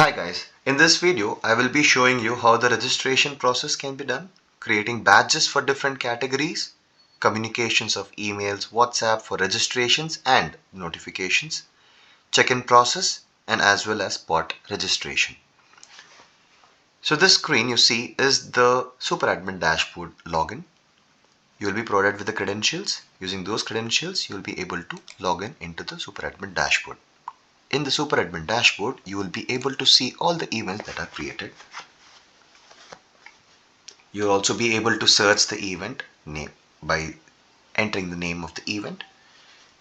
Hi guys, in this video I will be showing you how the registration process can be done, creating badges for different categories, communications of emails, WhatsApp for registrations and notifications, check-in process and as well as bot registration. So this screen you see is the super admin dashboard login. You will be provided with the credentials. Using those credentials you will be able to log in into the super admin dashboard. In the super admin dashboard, you will be able to see all the events that are created. You'll also be able to search the event name by entering the name of the event.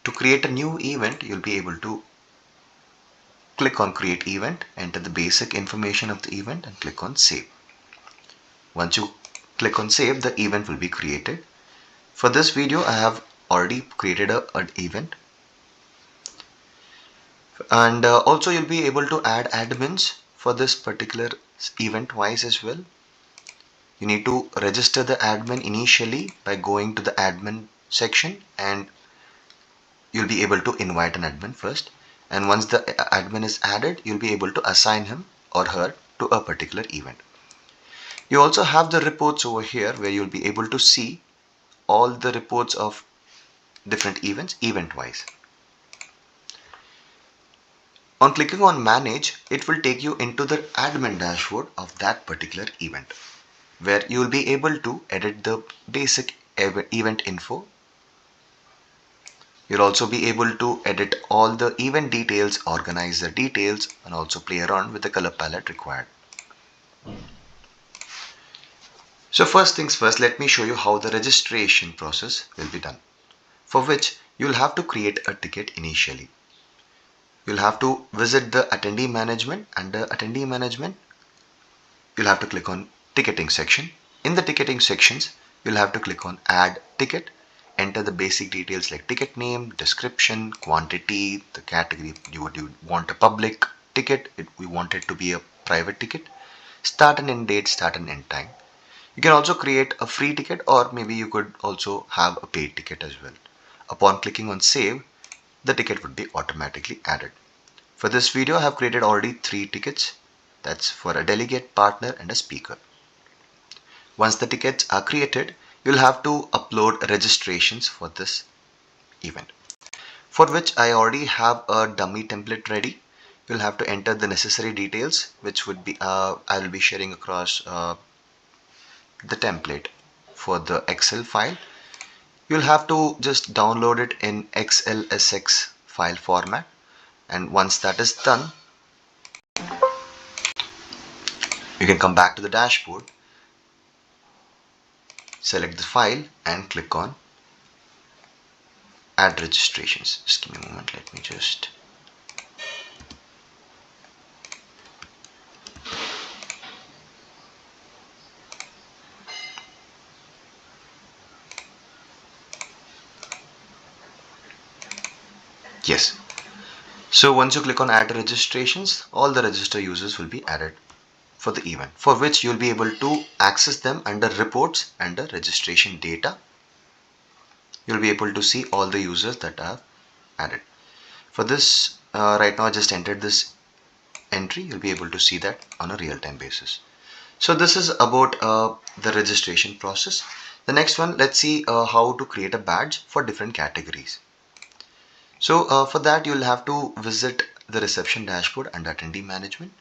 To create a new event, you'll be able to click on create event, enter the basic information of the event and click on save. Once you click on save, the event will be created. For this video, I have already created an event. And also you'll be able to add admins for this particular event wise as well. You need to register the admin initially by going to the admin section, and you'll be able to invite an admin first, and once the admin is added you'll be able to assign him or her to a particular event. You also have the reports over here where you'll be able to see all the reports of different events event wise. On clicking on manage, it will take you into the admin dashboard of that particular event, where you will be able to edit the basic event info. You'll also be able to edit all the event details, organize the details, and also play around with the color palette required. So first things first, let me show you how the registration process will be done, for which you'll have to create a ticket initially. You'll have to visit the attendee management. Under attendee management, you'll have to click on ticketing section. In the ticketing sections, you'll have to click on add ticket, enter the basic details like ticket name, description, quantity, the category. You want a public ticket, we want it to be a private ticket, start and end date, start and end time. You can also create a free ticket, or maybe you could also have a paid ticket as well. Upon clicking on save, the ticket would be automatically added. For this video, I have created already 3 tickets. That's for a delegate, partner and a speaker. Once the tickets are created, you'll have to upload registrations for this event, for which I already have a dummy template ready. You'll have to enter the necessary details, which would be I will be sharing across the template for the Excel file. You'll have to just download it in XLSX file format, and once that is done, you can come back to the dashboard, select the file and click on add registrations. Just give me a moment, let me just yes. So once you click on add registrations, all the register users will be added for the event, for which you'll be able to access them under reports under registration data. You'll be able to see all the users that are added. For this, right now I just entered this entry. You'll be able to see that on a real-time basis. So this is about the registration process. The next one, let's see how to create a badge for different categories. So for that, you'll have to visit the reception dashboard under attendee management,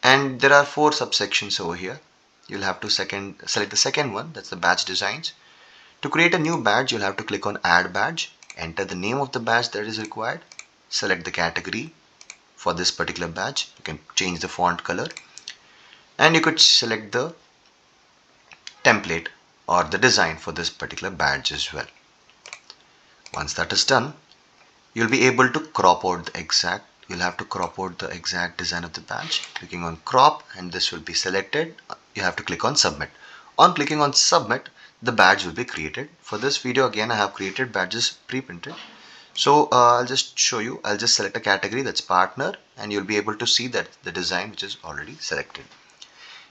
and there are 4 subsections over here. You'll have to select the second one, that's the badge designs. To create a new badge, you'll have to click on add badge, enter the name of the badge that is required, select the category for this particular badge. You can change the font color, and you could select the template or the design for this particular badge as well. Once that is done, you'll be able to crop out the exact, you'll have to crop out the exact design of the badge. Clicking on crop, and this will be selected. You have to click on submit. On clicking on submit, the badge will be created. For this video again, I have created badges pre-printed. So I'll just show you. I'll just select a category, that's partner, and you'll be able to see that the design which is already selected.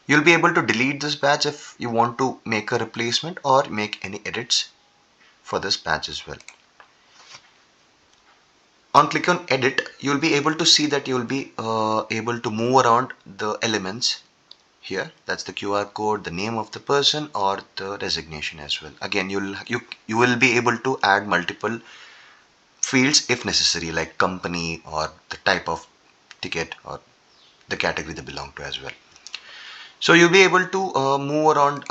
You'll be able to delete this badge if you want to make a replacement or make any edits for this badge as well. On click on edit, you'll be able to see that you'll be able to move around the elements here. That's the QR code, the name of the person, or the designation as well. Again, you will be able to add multiple fields if necessary, like company or the type of ticket or the category they belong to as well. So you'll be able to move around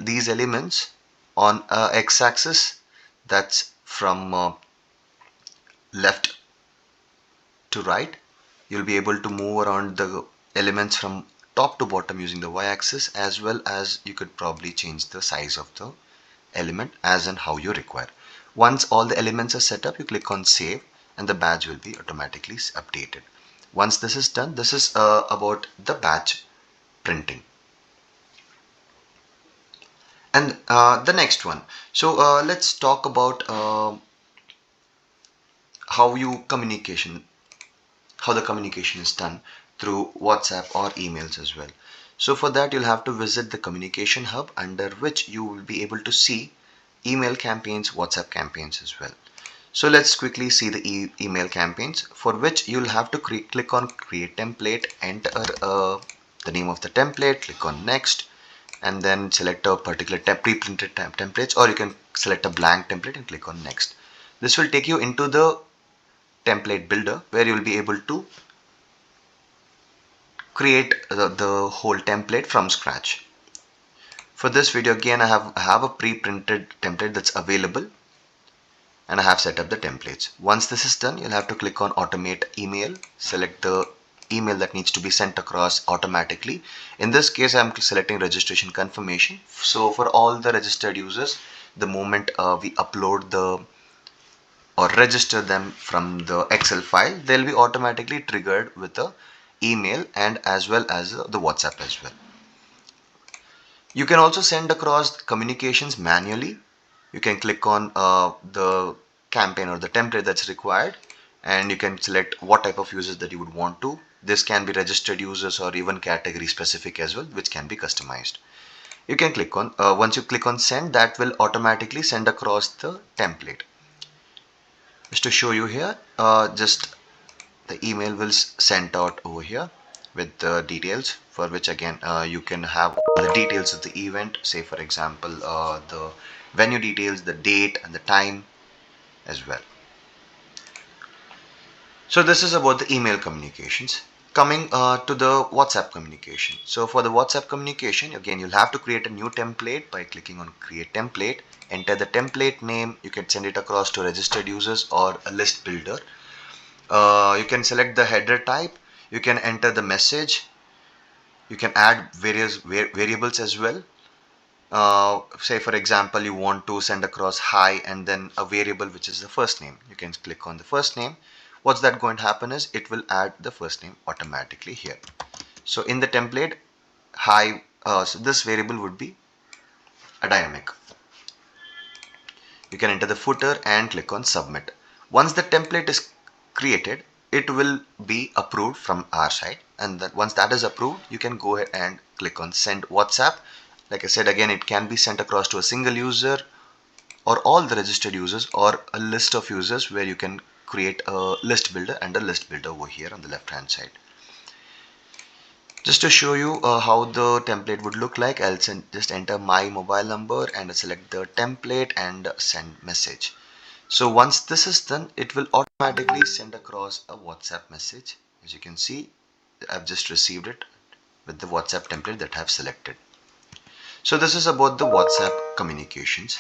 these elements on x-axis. That's from left to right. You'll be able to move around the elements from top to bottom using the y-axis, as well as you could probably change the size of the element as and how you require. Once all the elements are set up, you click on save and the badge will be automatically updated. Once this is done, this is about the badge printing. And the next one. So let's talk about how the communication is done through WhatsApp or emails as well. So for that, you'll have to visit the communication hub, under which you will be able to see email campaigns, WhatsApp campaigns as well. So let's quickly see the email campaigns, for which you'll have to click on create template, enter the name of the template, click on next, and then select a particular pre-printed templates, or you can select a blank template and click on next. This will take you into the template builder, where you will be able to create the whole template from scratch. For this video, again, I have a pre-printed template that's available, and I have set up the templates. Once this is done, you'll have to click on automate email, select the email that needs to be sent across automatically. In this case, I'm selecting registration confirmation. So for all the registered users, the moment we upload or register them from the Excel file, they'll be automatically triggered with the email and as well as the WhatsApp as well. You can also send across communications manually. You can click on the campaign or the template that's required, and you can select what type of users that you would want to. This can be registered users or even category specific as well, which can be customized. You can click on, once you click on send, that will automatically send across the template. Just to show you here, just the email will sent out over here with the details, for which again you can have all the details of the event, say for example the venue details, the date and the time as well. So this is about the email communications. Coming to the WhatsApp communication. So for the WhatsApp communication, again you'll have to create a new template by clicking on create template, enter the template name. You can send it across to registered users or a list builder. You can select the header type, you can enter the message, you can add various variables as well. Say for example, you want to send across hi and then a variable which is the first name. You can click on the first name. What's that going to happen is it will add the first name automatically here. So in the template, hi, so this variable would be a dynamic. You can enter the footer and click on submit. Once the template is created, it will be approved from our side, and that once that is approved, you can go ahead and click on send WhatsApp. Like I said, again, it can be sent across to a single user or all the registered users or a list of users, where you can create a list builder and a list builder over here on the left hand side. Just to show you how the template would look like, I'll just enter my mobile number and select the template and send message. So once this is done, it will automatically send across a WhatsApp message. As you can see, I've just received it with the WhatsApp template that I've selected. So this is about the WhatsApp communications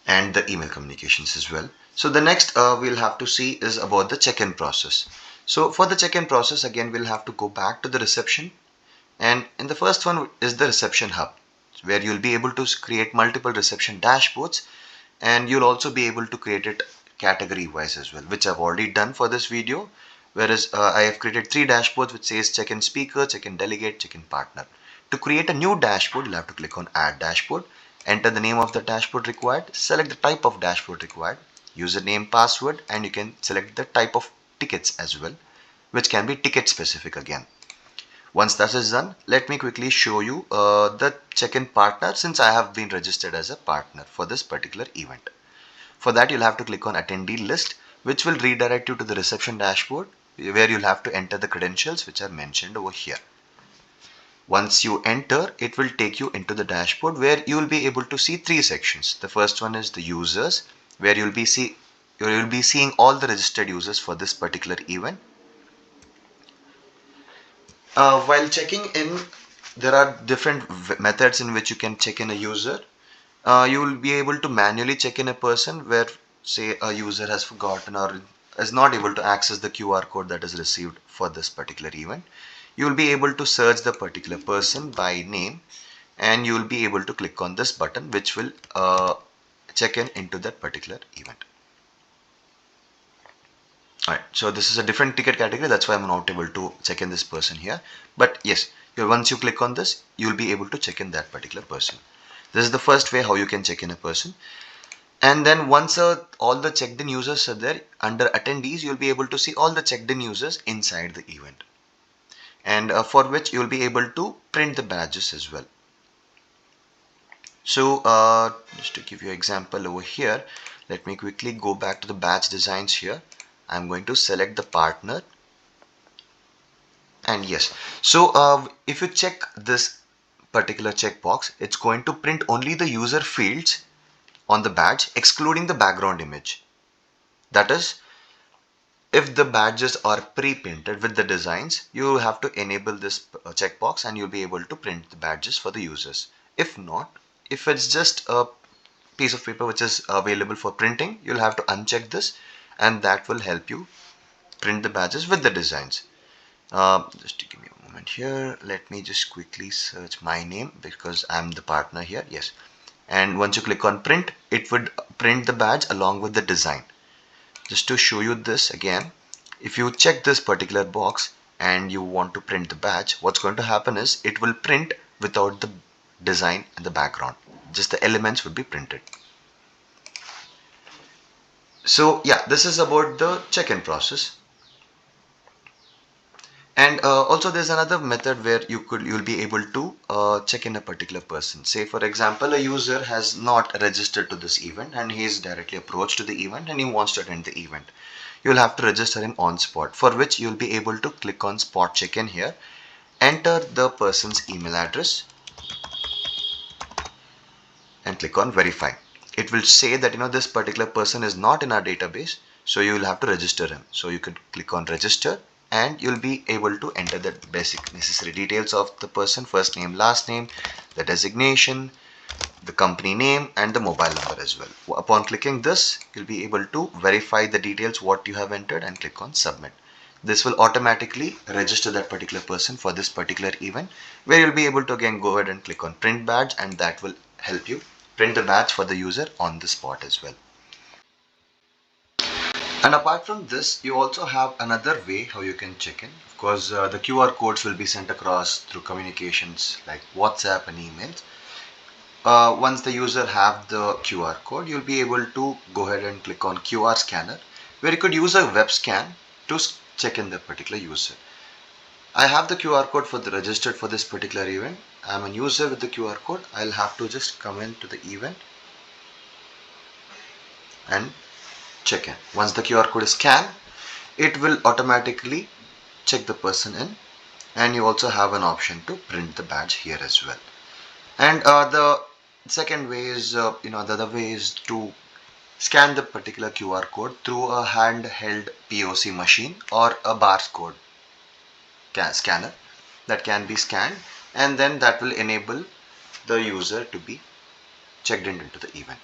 and the email communications as well. So the next we'll have to see is about the check-in process. So for the check-in process, again, we'll have to go back to the reception, and in the first one is the reception hub, where you'll be able to create multiple reception dashboards, and you'll also be able to create it category wise as well, which I've already done for this video. Whereas I have created 3 dashboards which says check-in speaker, check-in delegate, check-in partner. To create a new dashboard, you'll have to click on add dashboard, enter the name of the dashboard required, select the type of dashboard required, username, password, and you can select the type of tickets as well, which can be ticket specific again. Once that is done, let me quickly show you the check-in partner, since I have been registered as a partner for this particular event. For that, you'll have to click on attendee list, which will redirect you to the reception dashboard where you'll have to enter the credentials which are mentioned over here. Once you enter, it will take you into the dashboard where you will be able to see three sections. The first one is the users, where you'll be seeing all the registered users for this particular event. While checking in, there are different methods in which you can check in a user. You will be able to manually check in a person where, say, a user has forgotten or is not able to access the QR code that is received for this particular event. You will be able to search the particular person by name, and you will be able to click on this button which will check in into that particular event. Alright, so this is a different ticket category, that's why I'm not able to check in this person here. But yes, once you click on this, you'll be able to check in that particular person. This is the first way how you can check in a person. And then once all the checked in users are there, under attendees, you'll be able to see all the checked in users inside the event. And for which you'll be able to print the badges as well. So just to give you an example over here, let me quickly go back to the badge designs here. I'm going to select the partner, and yes, so if you check this particular checkbox, it's going to print only the user fields on the badge excluding the background image. That is, if the badges are pre-printed with the designs, you have to enable this checkbox and you'll be able to print the badges for the users. If not, if it's just a piece of paper which is available for printing, you'll have to uncheck this, and that will help you print the badges with the designs. Just to give me a moment here, let me just quickly search my name because I'm the partner here. Yes, and once you click on print, it would print the badge along with the design. Just to show you this again, if you check this particular box and you want to print the badge, what's going to happen is it will print without the design and the background, just the elements would be printed. So yeah, this is about the check-in process. And also there's another method where you'll be able to check in a particular person. Say for example, a user has not registered to this event and he is directly approached to the event and he wants to attend the event. You'll have to register him on spot, for which you'll be able to click on spot check-in here, enter the person's email address and click on verify. It will say that this particular person is not in our database, so you will have to register him. So you could click on register and you'll be able to enter the basic necessary details of the person: first name, last name, the designation, the company name, and the mobile number as well. Upon clicking this, you'll be able to verify the details what you have entered and click on submit. This will automatically register that particular person for this particular event, where you'll be able to again go ahead and click on print badge, and that will help you print the badge for the user on the spot as well. And apart from this, you also have another way how you can check in. Of course, the QR codes will be sent across through communications like WhatsApp and emails. Once the user have the QR code, you'll be able to go ahead and click on QR scanner, where you could use a web scan to check in the particular user. I have the QR code for the registered for this particular event. I'm a user with the QR code. I'll have to just come into the event and check in. Once the QR code is scanned, it will automatically check the person in, and you also have an option to print the badge here as well. And the second way is, the other way is to scan the particular QR code through a handheld POC machine or a barcode scanner that can be scanned, and then that will enable the user to be checked into the event.